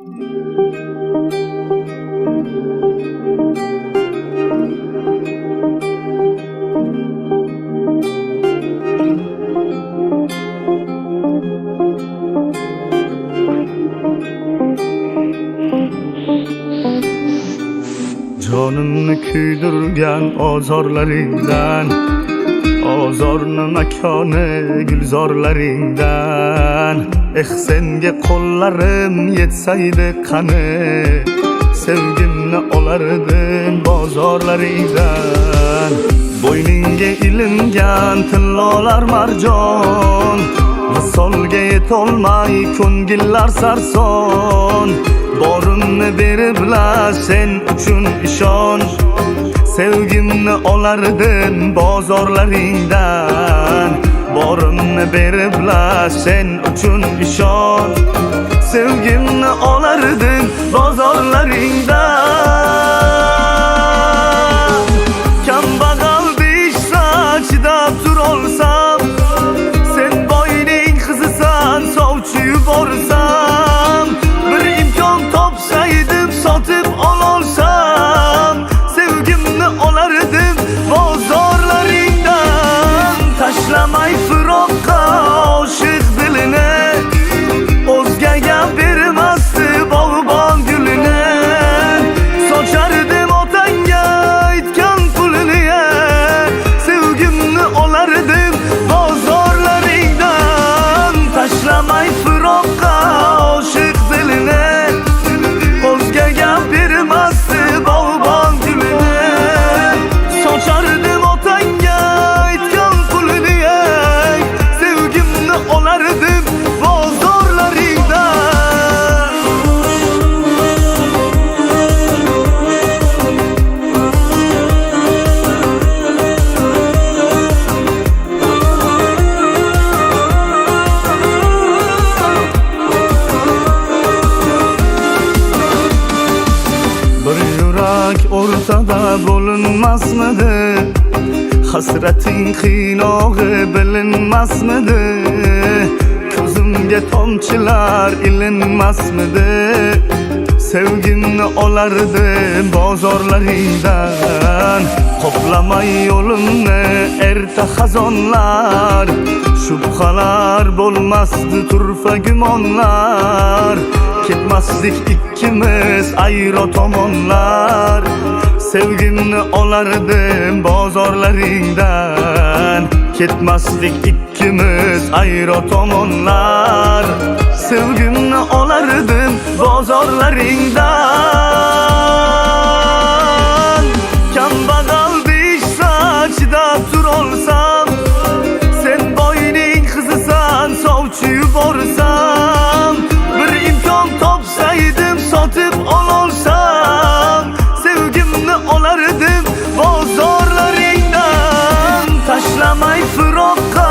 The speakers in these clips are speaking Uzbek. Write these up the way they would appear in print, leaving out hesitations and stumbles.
Jonimni kuydirgan ozorlaringdan, ozorni makoni gulzorlaringdan. Senga qo'llarim yetsaydi qani, sevgimni olardim bozorlaringdan. Bo'yningga ilingan tillolar marjon, visolga yetolmay ko'ngillar sarson. Borimni beriblar sen uchun ishonch, sevgimni olardim bozorlaringdan. Borimni beriblar sen uchun ishonch, sevgimni olardim bozorlaringdan. Kambag'al deyishsa chidab turolsam, sen boyning qizisan sovchi yuborsam. Bir imkon topsaydim sotib ololsam, sevgimni olardim bozorlaringdan. Tashlamay firoqqa oshiq dilini, o'zgaga bermasdi bog'bon gulini. Sochardim otangga aytgan pulini, sevgimni olardim bozorlaringdan. Tashlamay firoqqa oshiq dilini, o'zgaga bermasdi bog'bon gulini. Sochardim otangga aytgan pulini, sevgimni olardim bozorlaringdan. Bir yurak o'rtada bo'linmasmidi? Hasrating qiynog'i bilinmasmidi? Ko'zimga tomchilar ilinmasmidi? Sevgimni olardim bozorlaringdan. Qoplamay yo'limni erta xazonlar, shubhalar bo'lmasdi turfa gumonlar. Ketmasdik ikkimiz ayro tomonlar, sevgimni olardim bozorlaringdan. Ketmasdik ikkimiz ayro tomonlar, sevgimni olardim bozorlaringdan. Kambag'al deyishsa chidab turolsam, sen boyning qizisan sovchi yuborsam. Bir imkon topsaydim sotib ololsam, sevgimni olardim bozorlaringdan. Tashlamay firoqqa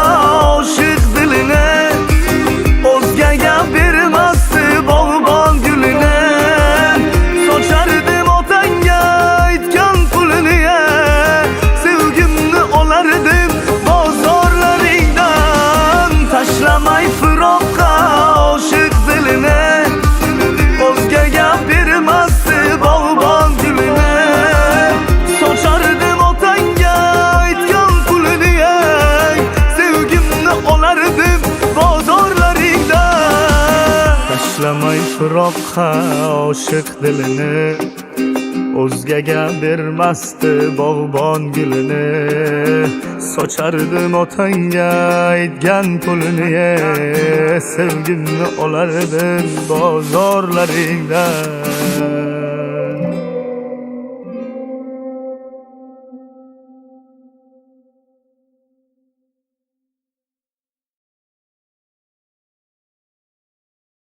oshiq dilini, o'zgaga bermasdi bog'bon gulini. Sochardim otangga aytgan pulini, sevgimni olardim bozorlaringdan. Tashlamay firoqqa oshiq dilini, o'zgaga bermasdi bog'bon gulini. Sochardim otangga aytgan pulini, sevgimni olardim bozorlaringdan. Tashlamay firoqqa oshiq dilini, o'zgaga bermasdi bog'bon gulini. Sochardim otangga aytgan pulini, sevgimni olardim bozorlaringdan.